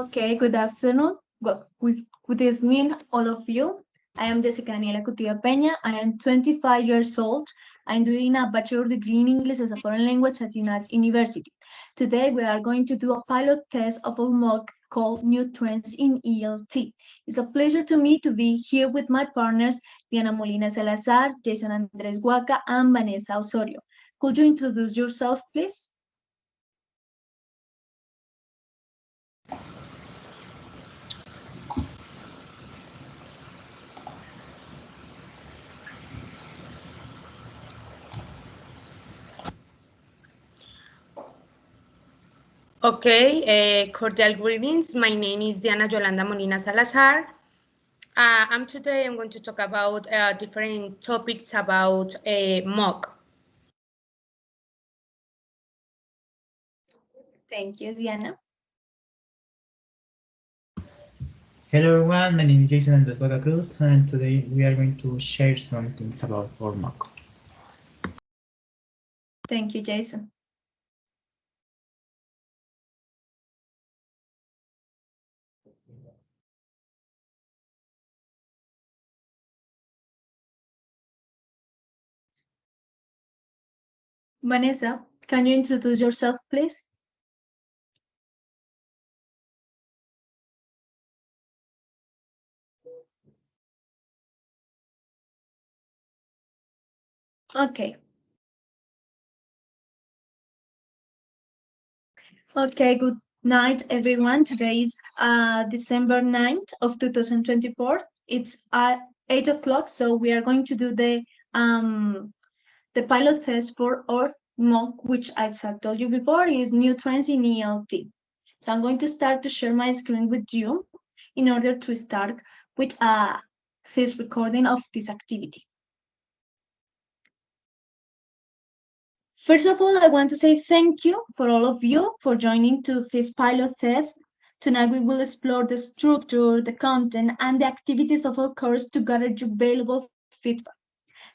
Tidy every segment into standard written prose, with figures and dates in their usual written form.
Okay, good afternoon. Well, good evening, all of you. I am Jessica Daniela Cutiva Peña. I am 25 years old. I'm doing a bachelor degree in English as a foreign language at United University. Today, we are going to do a pilot test of a mock called New Trends in ELT. It's a pleasure to me to be here with my partners, Diana Molina Salazar, Jason Andres Guaca, and Vanessa Osorio. Could you introduce yourself, please? Okay, cordial greetings. My name is Diana Yolanda Molina Salazar. Today I'm going to talk about different topics about mock. Thank you, Diana. Hello everyone, my name is Jason Andres Cruz, and today we are going to share some things about our mock. Thank you, Jason. Vanessa, can you introduce yourself, please? Okay. Okay, good night, everyone. Today is December 9th of 2024. It's 8 o'clock, so we are going to do the pilot test for our mock, which, as I told you before, is New Trends in ELT. So I'm going to start to share my screen with you in order to start with this recording of this activity. First of all, I want to say thank you for all of you for joining to this pilot test. Tonight we will explore the structure, the content, and the activities of our course to gather your valuable feedback.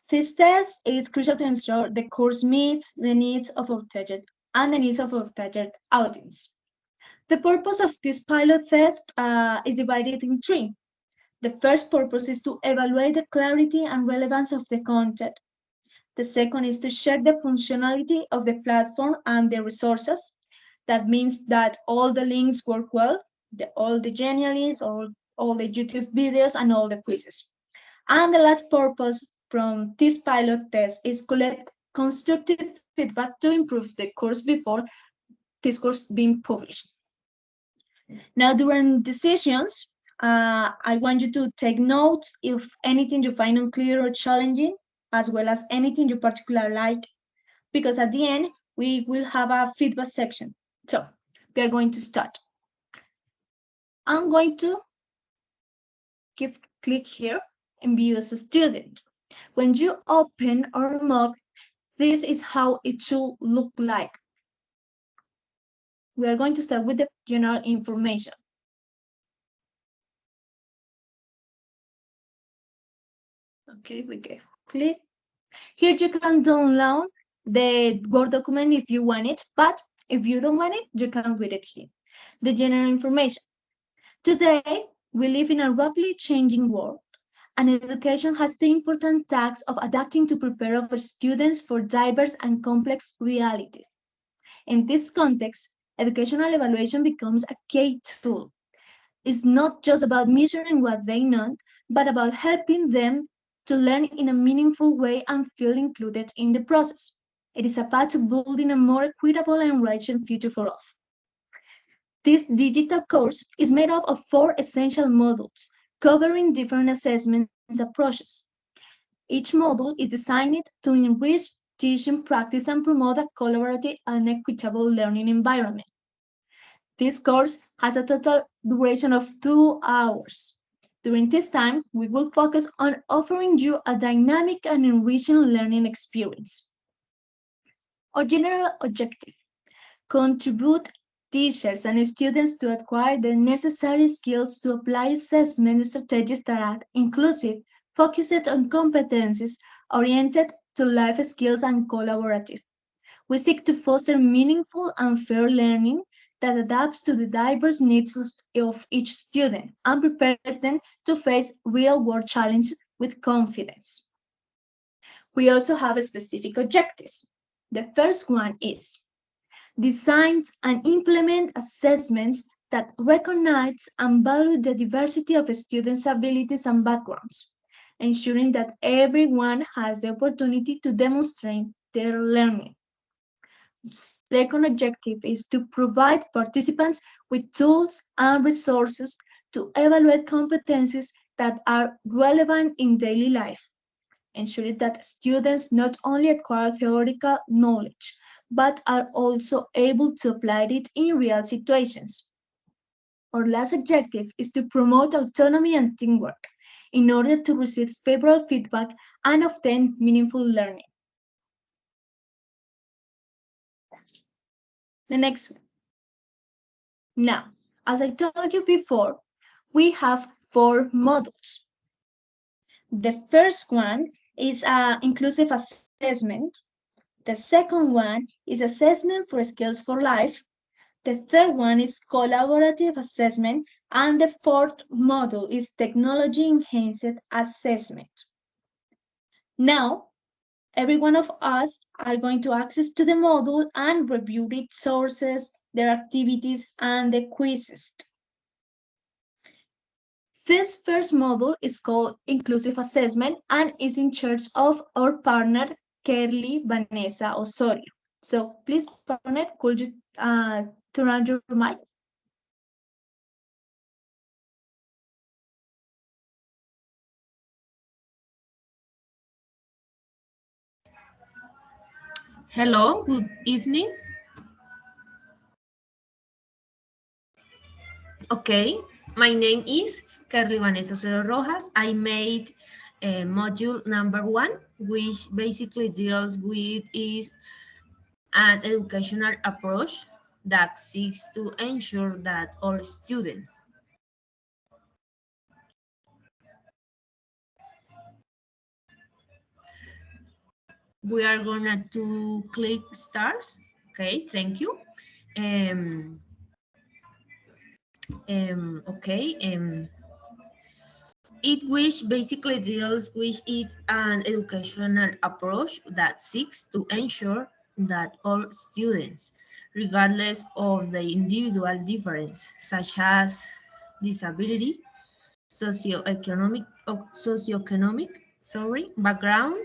This test is crucial to ensure the course meets the needs of our target and the needs of our target audience. The purpose of this pilot test is divided in three. The first purpose is to evaluate the clarity and relevance of the content. The second is to check the functionality of the platform and the resources. That means that all the links work well, all the genialities, all the YouTube videos, and all the quizzes. And the last purpose from this pilot test is collect constructive feedback to improve the course before this course being published. Now, during the sessions, I want you to take notes if anything you find unclear or challenging, as well as anything you particularly like, because at the end, we will have a feedback section. So we are going to start. I'm going to click here and view as a student. When you open our mock, this is how it should look like. We are going to start with the general information. Okay, we can click. Here you can download the Word document if you want it, but if you don't want it, you can read it here. The general information. Today, we live in a rapidly changing world, and education has the important task of adapting to prepare our students for diverse and complex realities. In this context, educational evaluation becomes a key tool. It's not just about measuring what they know, but about helping them to learn in a meaningful way and feel included in the process. It is a path to building a more equitable and enriching future for all. This digital course is made up of 4 essential modules, covering different assessment approaches. Each module is designed to enrich teaching practice and promote a collaborative and equitable learning environment. This course has a total duration of 2 hours. During this time, we will focus on offering you a dynamic and enriching learning experience. Our general objective: contribute teachers and students to acquire the necessary skills to apply assessment strategies that are inclusive, focused on competencies, oriented to life skills, and collaborative. We seek to foster meaningful and fair learning, that adapts to the diverse needs of each student and prepares them to face real-world challenges with confidence. We also have specific objectives. The first one is design and implement assessments that recognize and value the diversity of students' abilities and backgrounds, ensuring that everyone has the opportunity to demonstrate their learning. Second objective is to provide participants with tools and resources to evaluate competencies that are relevant in daily life, ensuring that students not only acquire theoretical knowledge, but are also able to apply it in real situations. Our last objective is to promote autonomy and teamwork in order to receive favorable feedback and obtain meaningful learning. The next one. Now, as I told you before, we have 4 modules. The first one is inclusive assessment. The second one is assessment for skills for life. The third one is collaborative assessment. And the fourth module is technology enhanced assessment. Now, every one of us are going to access to the module and review its sources, their activities, and the quizzes. This first module is called Inclusive Assessment and is in charge of our partner, Kerly Vanessa Osorio. So please, partner, could you turn on your mic? Hello, good evening. Okay, my name is Carly Vanessa Cero Rojas. I made module number 1, which basically deals with is an educational approach that seeks to ensure that all students we are gonna to click stars. Okay, thank you. Um, okay. It which basically deals with it an educational approach that seeks to ensure that all students, regardless of the individual difference, such as disability, socioeconomic, background,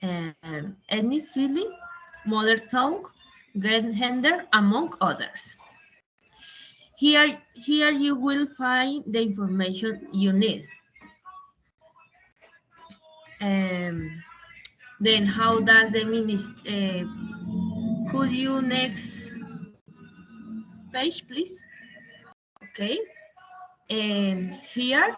ethnicity, mother tongue, gender, among others. Here you will find the information you need. Then how does the ministry, could you next page, please? Okay. Here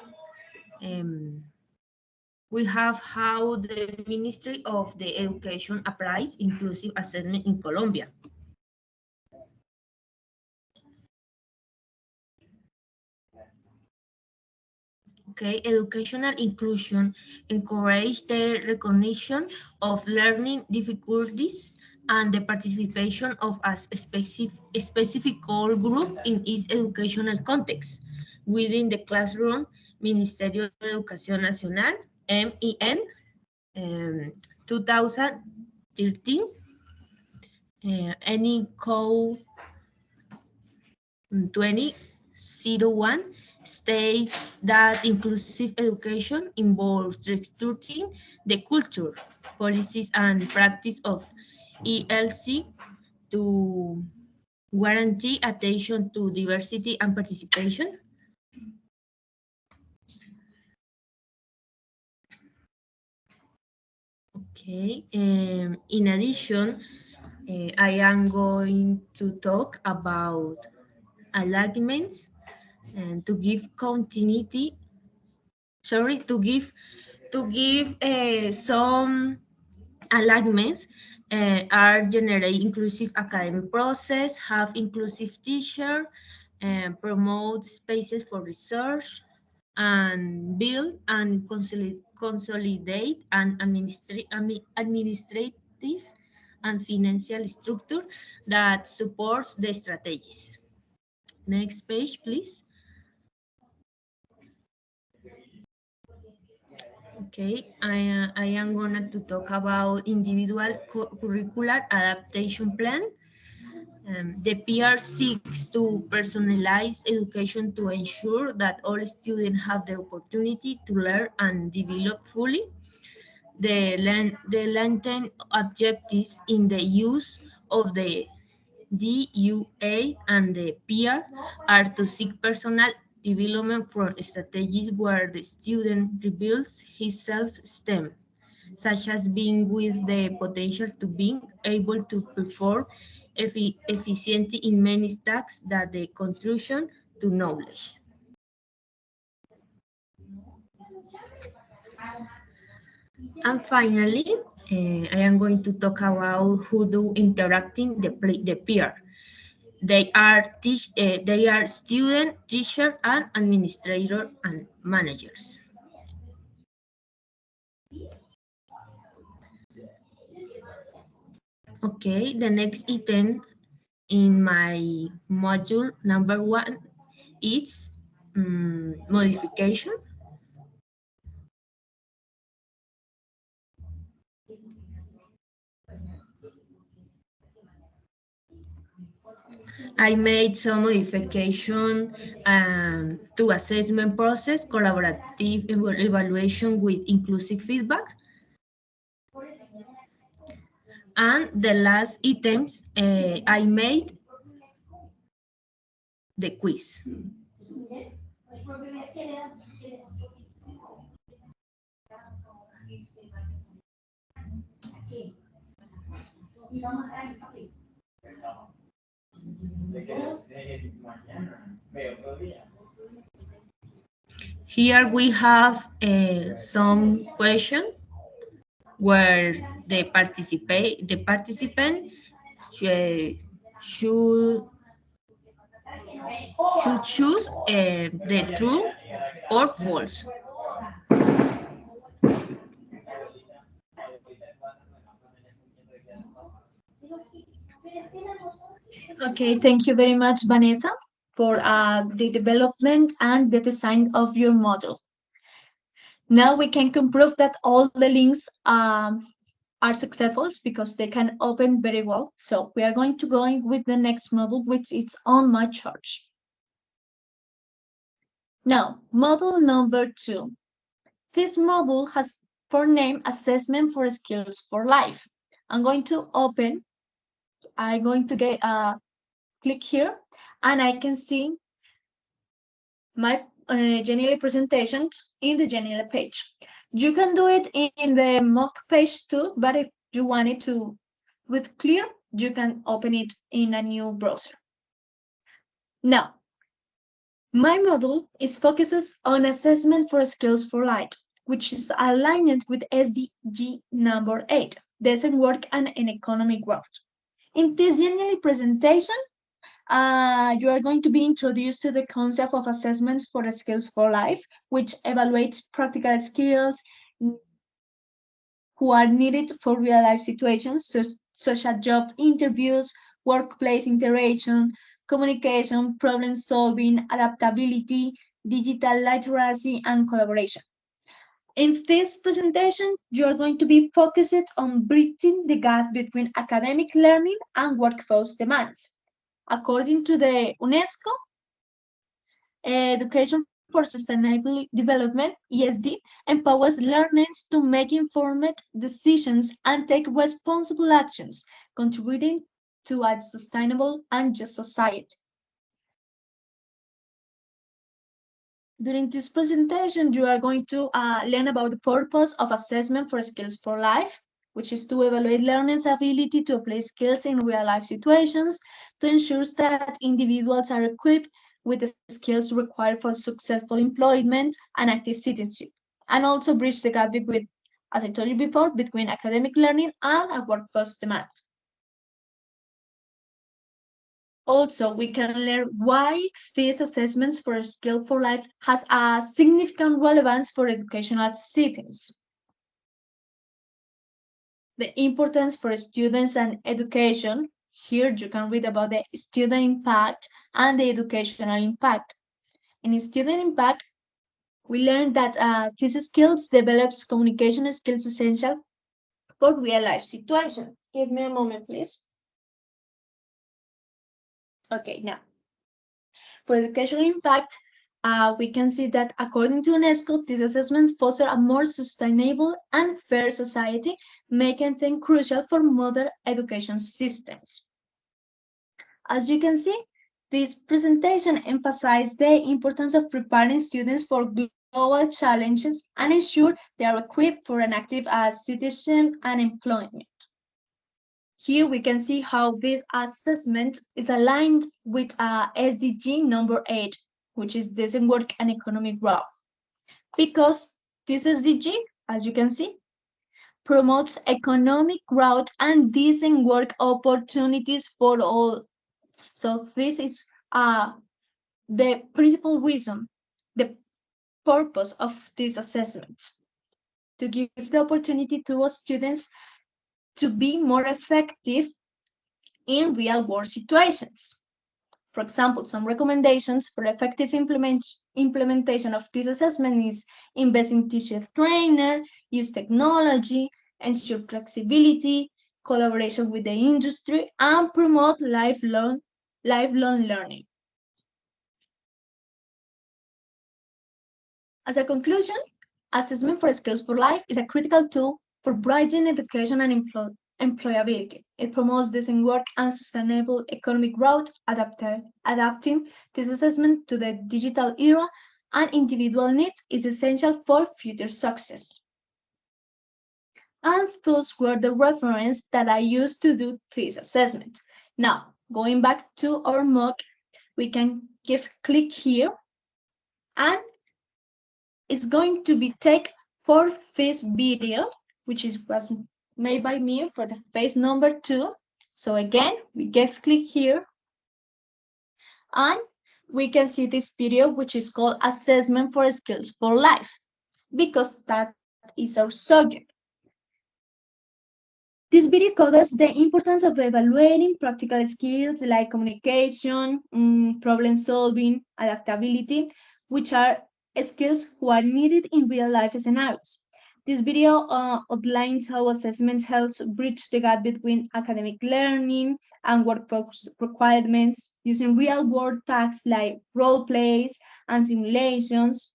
we have how the Ministry of the Education applies inclusive assessment in Colombia. Okay, educational inclusion encourage the recognition of learning difficulties and the participation of a specific core group in its educational context. Within the classroom, Ministerio de Educación Nacional, MEN, 2013, any code 2001 states that inclusive education involves restructuring the culture, policies, and practice of ELT to guarantee attention to diversity and participation. Okay, in addition, I am going to talk about alignments and to give continuity, some alignments are generate inclusive academic process, have inclusive teacher, and promote spaces for research, and build and consolidate an administrative and financial structure that supports the strategies. Next page, please. Okay, I am going to talk about individual curricular adaptation plan. The PR seeks to personalize education to ensure that all students have the opportunity to learn and develop fully. The lantern objectives in the use of the DUA and the PR are to seek personal development from strategies where the student rebuilds his self-esteem, such as being with the potential to being able to perform efficiently in many tasks that the contribution to knowledge. And finally, I am going to talk about who do interacting the peer. They are student, teacher, and administrator and managers. Okay, the next item in my module number 1 is modification. I made some modification to assessment process, collaborative evaluation with inclusive feedback. And the last items, I made the quiz. Here we have some question where the participant should choose the true or false. Okay, thank you very much, Vanessa, for the development and the design of your model. Now we can prove that all the links are successful because they can open very well. So we are going to go in with the next model, which is on my charge. Now, model number 2. This model has for name Assessment for Skills for Life. I'm going to get click here, and I can see my general presentations in the general page. You can do it in the mock page too, but if you want it to with clear, you can open it in a new browser. Now, my model is focuses on assessment for skills for life, which is aligned with SDG number 8, decent work and an economic growth. In this general presentation, you are going to be introduced to the concept of assessment for skills for life, which evaluates practical skills who are needed for real life situations, such as job interviews, workplace interaction, communication, problem solving, adaptability, digital literacy, and collaboration. In this presentation, you are going to be focused on bridging the gap between academic learning and workforce demands. According to the UNESCO, Education for Sustainable Development, ESD, empowers learners to make informed decisions and take responsible actions, contributing to a sustainable and just society. During this presentation, you are going to learn about the purpose of assessment for skills for life, which is to evaluate learners' ability to apply skills in real-life situations to ensure that individuals are equipped with the skills required for successful employment and active citizenship, and also bridge the gap between, as I told you before, between academic learning and a workforce demand. Also, we can learn why these assessments for Skill for Life has a significant relevance for educational settings. The importance for students and education Here you can read about the student impact and the educational impact. In student impact, we learned that these skills develops communication skills essential for real life situations. Give me a moment, please. Okay, now for educational impact, we can see that according to UNESCO, these assessments foster a more sustainable and fair society, making them crucial for modern education systems. As you can see, this presentation emphasized the importance of preparing students for global challenges and ensure they are equipped for an active citizenship and employment. Here we can see how this assessment is aligned with SDG number 8, which is decent work and economic growth. Because this SDG, as you can see, promotes economic growth and decent work opportunities for all. So this is the principal reason, the purpose of this assessment, to give the opportunity to our students to be more effective in real world situations. For example, some recommendations for effective implementation of this assessment is invest in teacher trainer, use technology, ensure flexibility, collaboration with the industry, and promote lifelong learning. As a conclusion, assessment for skills for life is a critical tool for bridging education and employability. It promotes decent work and sustainable economic growth, adapting this assessment to the digital era and individual needs is essential for future success. And those were the references that I used to do this assessment. Now, going back to our mock, we can click here and it's going to be take for this video, which was made by me for the phase number 2. So again, we click here and we can see this video, which is called Assessment for Skills for Life, because that is our subject. This video covers the importance of evaluating practical skills like communication, problem solving, adaptability, which are skills who are needed in real life scenarios. This video outlines how assessments helps bridge the gap between academic learning and workforce requirements using real-world tasks like role plays and simulations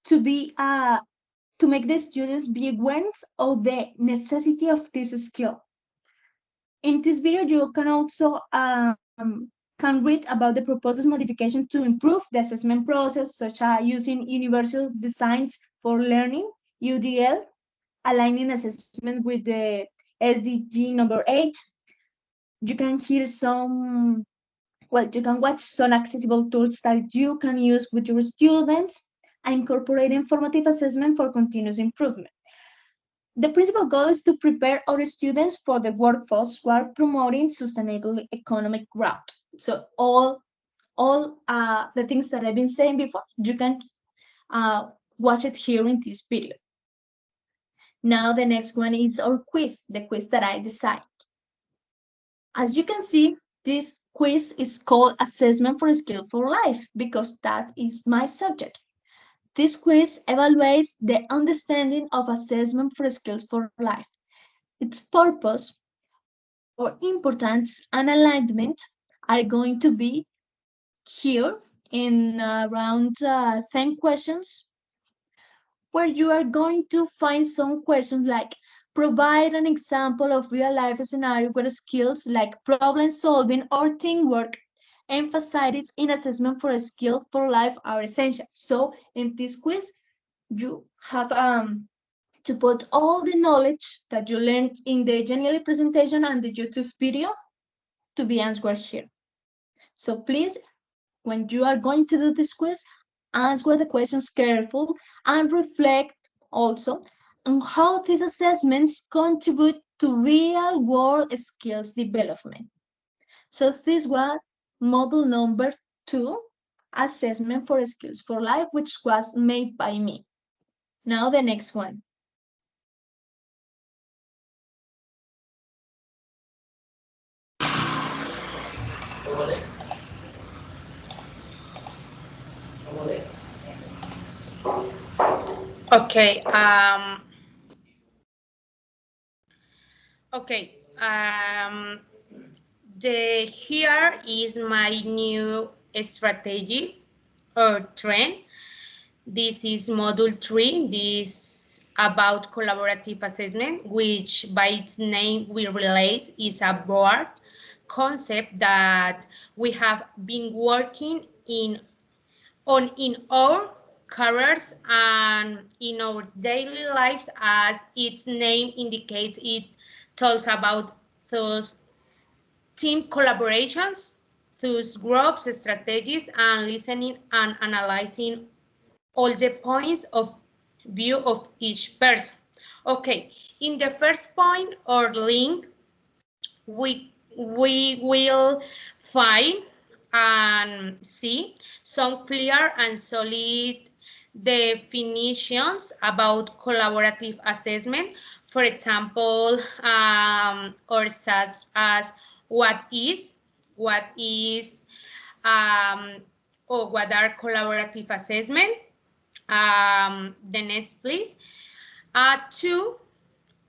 to make the students be aware of the necessity of this skill. In this video, you can also can read about the proposed modification to improve the assessment process, such as using universal designs for learning, UDL, aligning assessment with the SDG number 8. You can hear you can watch some accessible tools that you can use with your students and incorporate informative assessment for continuous improvement. The principal goal is to prepare our students for the workforce while promoting sustainable economic growth. So all the things that I've been saying before, you can watch it here in this video. Now the next one is our quiz, the quiz that I designed. As you can see, this quiz is called Assessment for Skill for Life because that is my subject. This quiz evaluates the understanding of assessment for skills for life. Its purpose or importance and alignment are going to be here in around 10 questions, where you are going to find some questions like provide an example of real life scenario where skills like problem solving or teamwork emphasized in assessment for a skill for life are essential. So in this quiz, you have to put all the knowledge that you learned in the general presentation and the YouTube video to be answered here. So please, when you are going to do this quiz, answer the questions careful and reflect also on how these assessments contribute to real-world skills development. So this was model number 2, Assessment for Skills for Life, which was made by me. Now the next one. Okay. Okay. Here is my new strategy or trend. This is module 3. This about collaborative assessment, which by its name we realize is a broad concept that we have been working on in our careers and in our daily lives. As its name indicates, it talks about those team collaborations, those groups, strategies, and listening and analyzing all the points of view of each person. Okay, in the first point or link, we will find and see some clear and solid definitions about collaborative assessment. For example, or such as what is, what is, or what are collaborative assessment. The next, please. Two,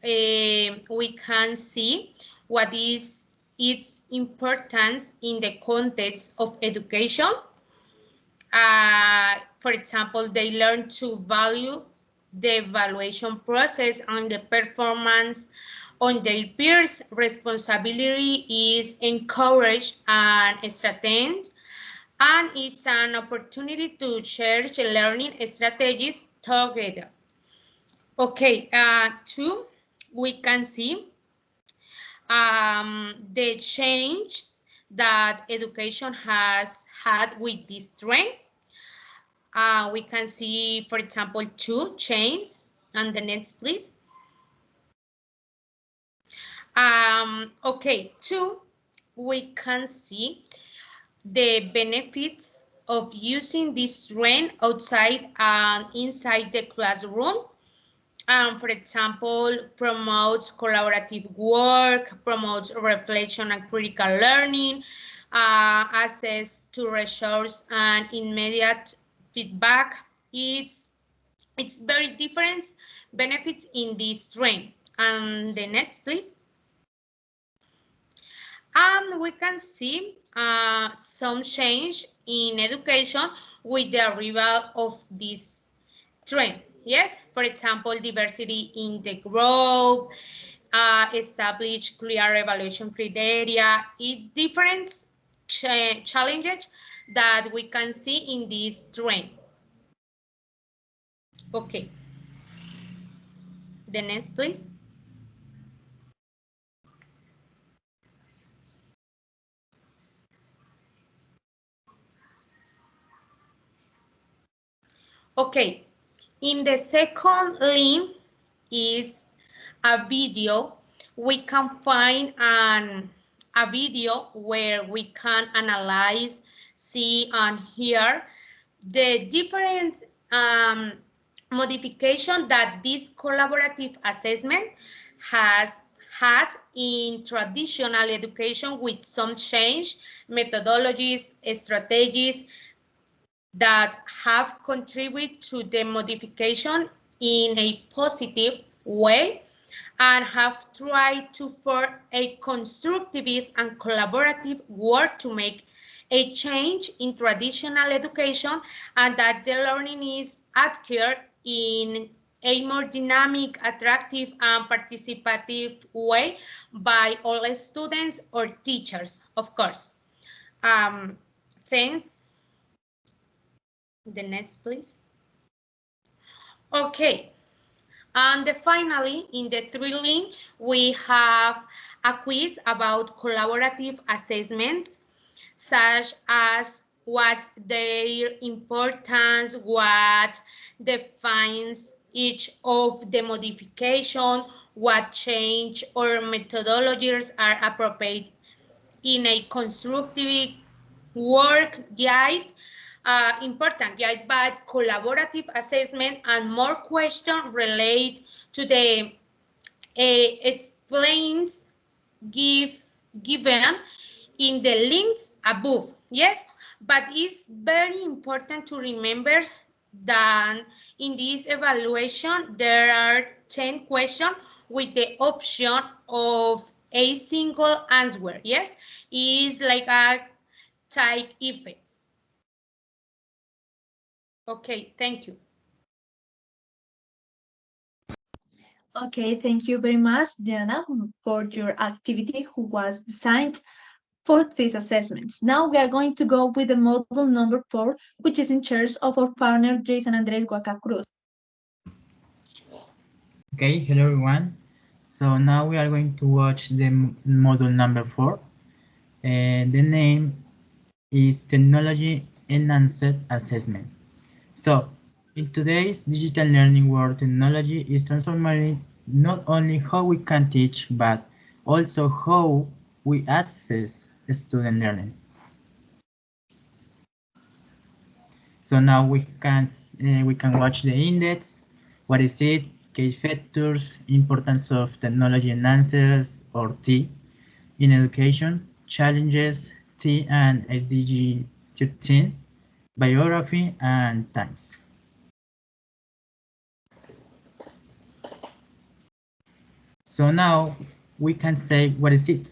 we can see what is its importance in the context of education. For example, they learn to value the evaluation process and the performance on their peers. Responsibility is encouraged and strengthened, and it's an opportunity to share learning strategies together. Okay, two, we can see the change that education has had with this trend. We can see, for example, two chains. And the next, please. Okay, two, we can see the benefits of using this trend outside and inside the classroom. For example, promotes collaborative work, promotes reflection and critical learning, access to resource and immediate feedback. It's very different benefits in this trend. And the next, please. And we can see some change in education with the arrival of this trend. Yes, for example, diversity in the group, establish clear evaluation criteria. It's different challenges that we can see in this trend. Okay. The next, please. Okay. In the second link is a video. We can find a video where we can analyze, see, and hear the different modification that this collaborative assessment has had in traditional education, with some change, methodologies, strategies that have contributed to the modification in a positive way, and have tried to form a constructivist and collaborative work to make a change in traditional education, and that the learning is occurred in a more dynamic, attractive, and participative way by all students or teachers, of course. Thanks. The next, please. Okay. And finally, in the third link, we have a quiz about collaborative assessments, such as what's their importance, what defines each of the modification, what change or methodologies are appropriate in a constructive work guide, important guide, but collaborative assessment, and more questions relate to the explains given in the links above, yes? But it's very important to remember that in this evaluation, there are 10 questions with the option of a single answer, yes? It's like a type effects. Okay, thank you. Okay, thank you very much, Diana, for your activity who was designed for these assessments. Now we are going to go with the model number 4, which is in charge of our partner, Jason Andres Guaca Cruz. Okay, hello everyone. So now we are going to watch the module number 4. And the name is Technology Enhanced Assessment. So in today's digital learning world, technology is transforming not only how we can teach, but also how we access student learning. So now we can watch the index. What is it? Key factors, importance of technology enhancers or T in education, challenges, T and SDG 13, biography and times. So now we can say what is it?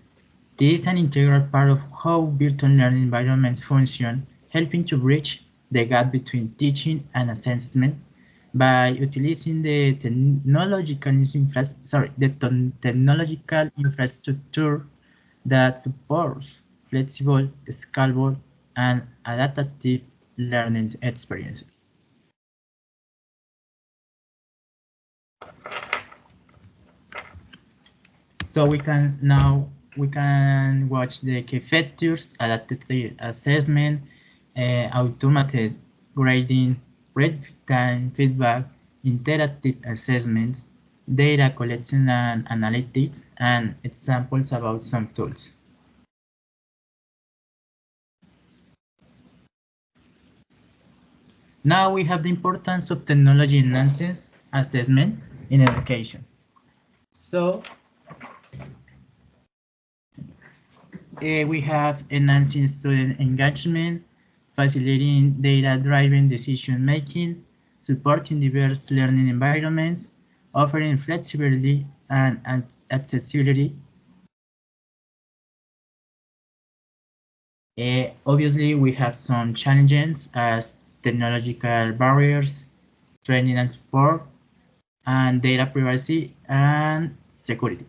This is an integral part of how virtual learning environments function, helping to bridge the gap between teaching and assessment by utilizing the technological infrastructure that supports flexible, scalable, and adaptive learning experiences. So we can watch the key factors, adaptive assessment, automated grading, real-time feedback, interactive assessments, data collection and analytics, and examples about some tools. Now we have the importance of technology enhances assessment in education. So we have enhancing student engagement, facilitating data-driven decision-making, supporting diverse learning environments, offering flexibility and accessibility. Obviously, we have some challenges as technological barriers, training and support, and data privacy and security.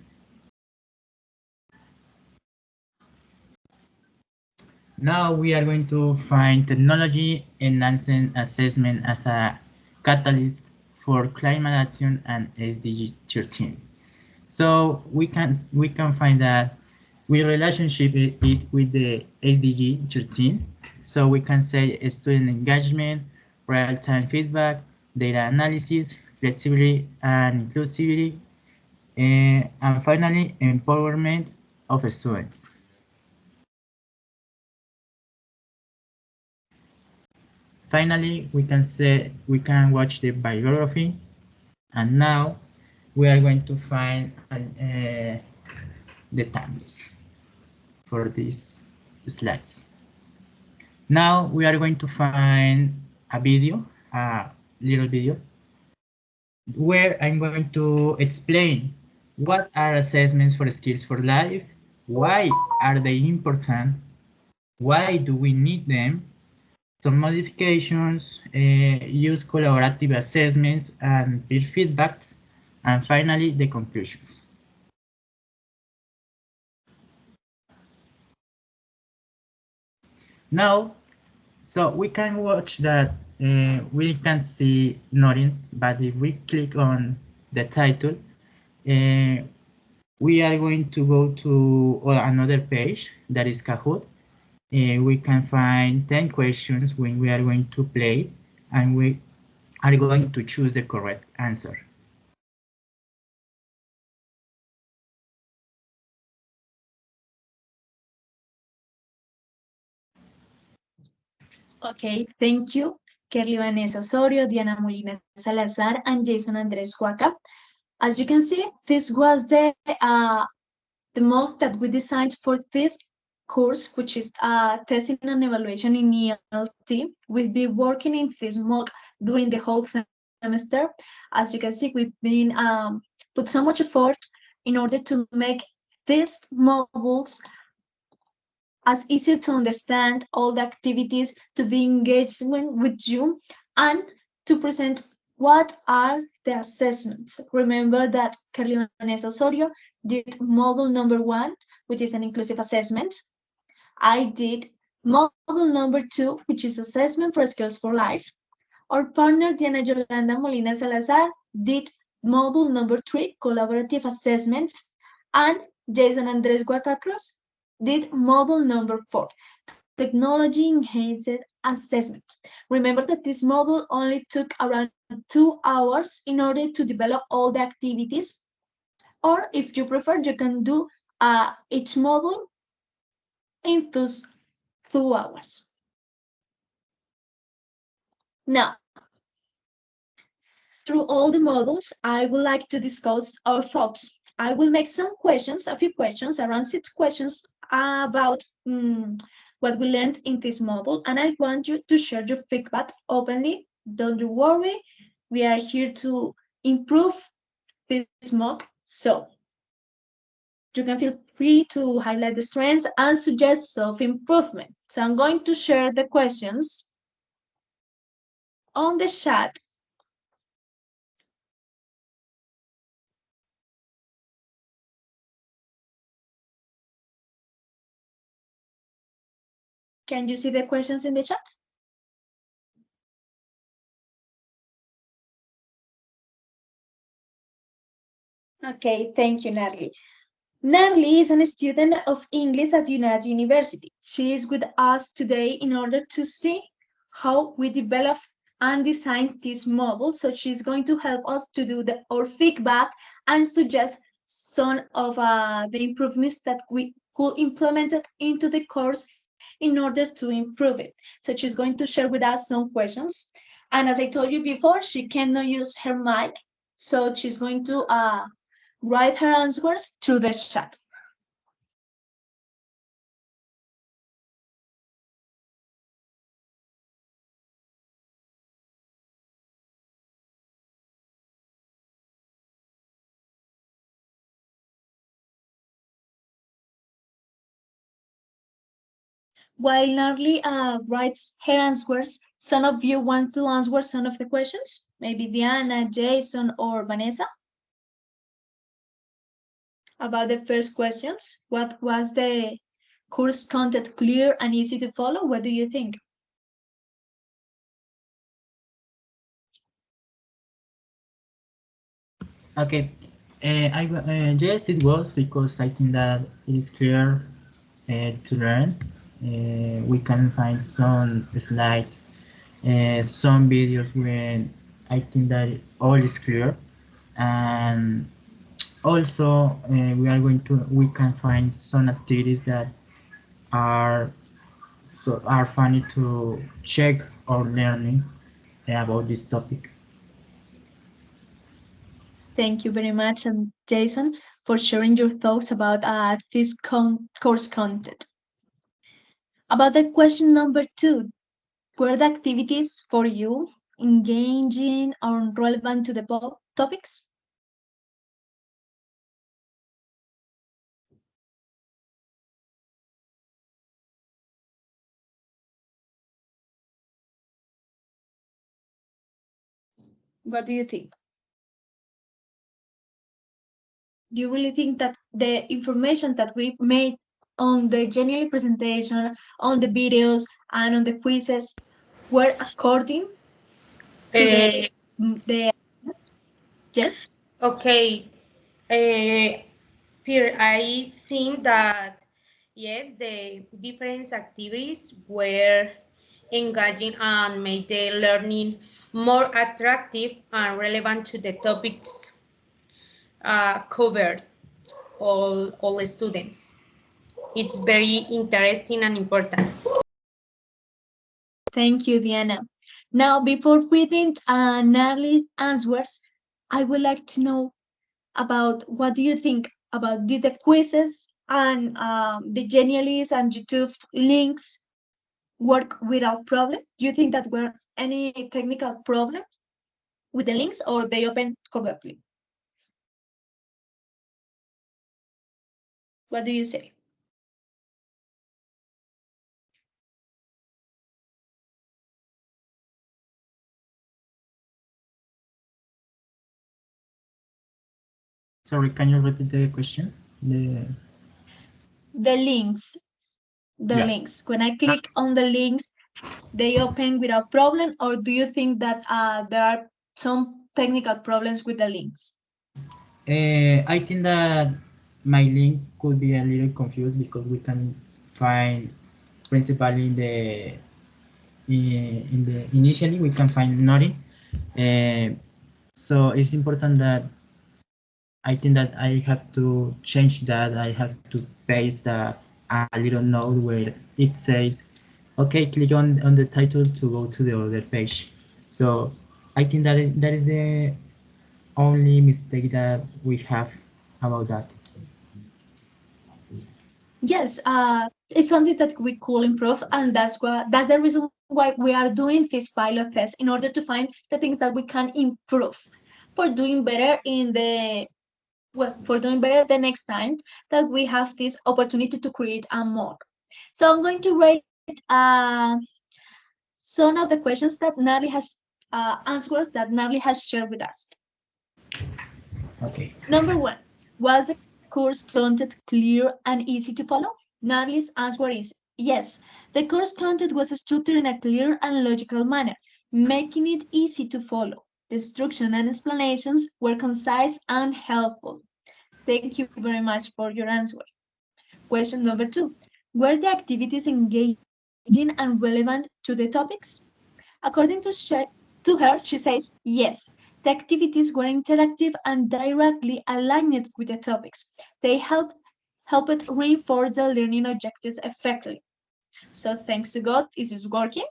Now we are going to find technology enhancing assessment as a catalyst for climate action and SDG 13. So we can find that we relationship it with the SDG 13. So we can say student engagement, real-time feedback, data analysis, flexibility and inclusivity, and finally empowerment of students. Finally, we can watch the biography, and now we are going to find the times for these slides. Now we are going to find a little video, where I'm going to explain what are assessments for skills for life, why are they important, why do we need them, some modifications, use collaborative assessments and peer feedbacks, and finally the conclusions. Now, so we can watch that we can see nothing, but if we click on the title, we are going to go to another page that is Kahoot. We can find 10 questions when we are going to play, and we are going to choose the correct answer. Okay, thank you, Kerly Vanessa Osorio, Diana Molina Salazar, and Jason Andres Huaca. As you can see, this was the mock that we designed for this course, which is testing and evaluation in ELT, we'll be working in this mock during the whole semester. As you can see, we've been put so much effort in order to make these modules as easier to understand all the activities, to be engagement with you, and to present what are the assessments. Remember that Carolina Vanessa Osorio did module number 1, which is an inclusive assessment. I did module number 2, which is assessment for skills for life. Our partner Diana Yolanda Molina Salazar did module number 3, collaborative assessments, and Jason Andres Guacacros did module number 4, technology enhanced assessment. Remember that this module only took around 2 hours in order to develop all the activities, or if you prefer, you can do each module in those 2 hours. Now, through all the models, I would like to discuss our thoughts. I will make some questions, a few questions, around 6 questions about what we learned in this model, and I want you to share your feedback openly. Don't you worry, we are here to improve this mock, so you can feel free to highlight the strengths and suggest self-improvement. So I'm going to share the questions on the chat. Can you see the questions in the chat? Okay, thank you, Narli. Narli is a student of English at United University. She is with us today in order to see how we develop and design this model. So she's going to help us to do our feedback and suggest some of the improvements that we could implement it into the course in order to improve it. So she's going to share with us some questions. And as I told you before, she cannot use her mic. So she's going to write her answers through the chat. While Narly writes her answers, some of you want to answer some of the questions? Maybe Diana, Jason, or Vanessa? About the first questions, what was the course content clear and easy to follow? What do you think? Okay, yes, it was because I think that it is clear to learn. We can find some slides, some videos when I think that all is clear, and also we can find some activities that are are funny to check our learning about this topic. Thank you very much, and Jason, for sharing your thoughts about this course content. About the question number 2, were the activities for you engaging or relevant to the topics? What do you think? Do you really think that the information that we made on the general presentation, on the videos, and on the quizzes were according to the yes? Okay. Here, I think that yes, the different activities were engaging and made the learning more attractive and relevant to the topics covered all the students. It's very interesting and important. Thank you, Diana. Now, before reading Narly's answers, I would like to know about what do you think about did the quizzes and the Genialist and YouTube links work without problem? Do you think that were any technical problems with the links or they open correctly? What do you say? Sorry, can you repeat the question? The links, the Yeah. links. When I click on the links, they open without problem, or do you think that there are some technical problems with the links? I think that my link could be a little confused because we can find principally in the initially we can find nothing. So it's important that I think that I have to change that. I have to paste a little note where it says, "Okay, click on the title to go to the other page." So I think that is the only mistake that we have about that. Yes, it's something that we could improve, and that's the reason why we are doing this pilot test in order to find the things that we can improve for doing better in the for doing better the next time that we have this opportunity to create a mock. So I'm going to rate some of the questions that Narly has answers that Narly has shared with us. Okay. Number one, was the course content clear and easy to follow? Narly's answer is yes. The course content was structured in a clear and logical manner, making it easy to follow. The instruction and explanations were concise and helpful. Thank you very much for your answer. Question number two, were the activities engaging and relevant to the topics? According to her, she says yes. The activities were interactive and directly aligned with the topics. They helped reinforce the learning objectives effectively. So thanks to God, this is working.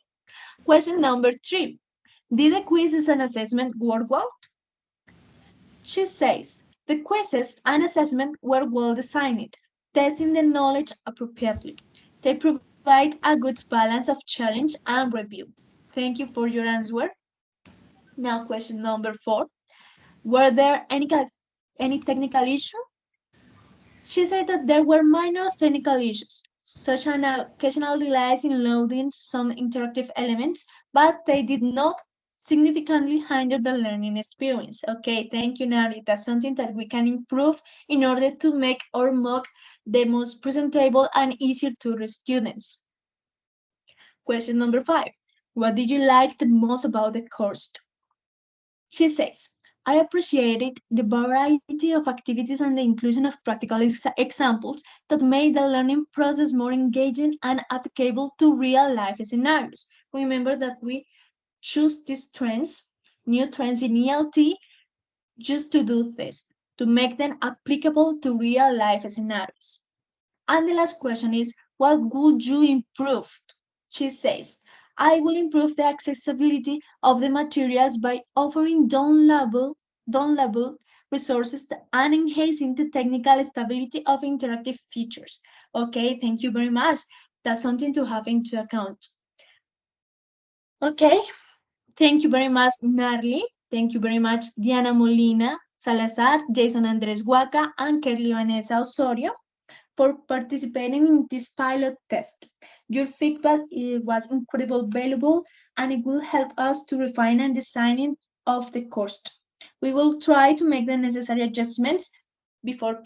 Question number three. Did the quizzes and assessment work well? She says the quizzes and assessment were well designed, testing the knowledge appropriately. They provide a good balance of challenge and review. Thank you for your answer. Now, question number four. Were there any technical issue? She said that there were minor technical issues, such as occasional delays in loading some interactive elements, but they did not significantly hinder the learning experience. Okay, thank you, Nari. That's something that we can improve in order to make our mock the most presentable and easier to the students. Question number five. What did you like the most about the course? She says, I appreciated the variety of activities and the inclusion of practical examples that made the learning process more engaging and applicable to real life scenarios. Remember that we choose these trends, new trends in ELT, just to do this, to make them applicable to real life scenarios. And the last question is, what would you improve? She says, I will improve the accessibility of the materials by offering downloadable resources and enhancing the technical stability of interactive features. Okay, thank you very much. That's something to have into account. Okay, thank you very much, Narly. Thank you very much, Diana Molina Salazar, Jason Andres Huaca, and Kerly Vanessa Osorio for participating in this pilot test. Your feedback was incredibly valuable and it will help us to refine and designing of the course. We will try to make the necessary adjustments before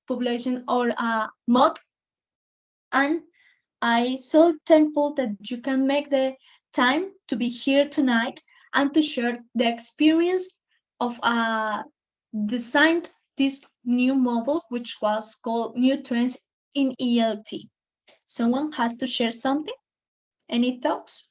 publishing our mock, and I'm so thankful that you can make the time to be here tonight and to share the experience of designed this new model, which was called New Trends in ELT. Someone has to share something? Any thoughts?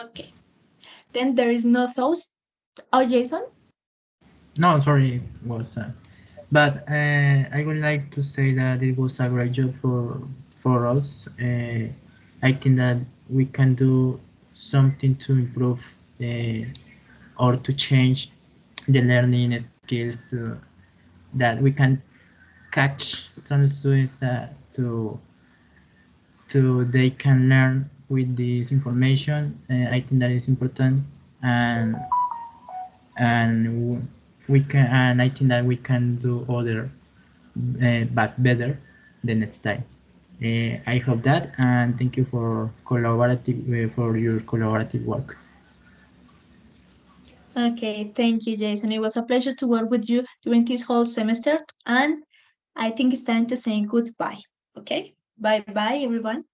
Okay. Then there is no thoughts. Oh, Jason? No, sorry, it was. But I would like to say that it was a great job for us. I think that we can do something to improve or to change the learning skills that we can catch some students to they can learn with this information. I think that is important, and we can, and I think that we can do other but better the next time. I hope that, and thank you for your collaborative work. Okay, thank you, Jason. It was a pleasure to work with you during this whole semester, and I think it's time to say goodbye. Okay, bye bye, everyone.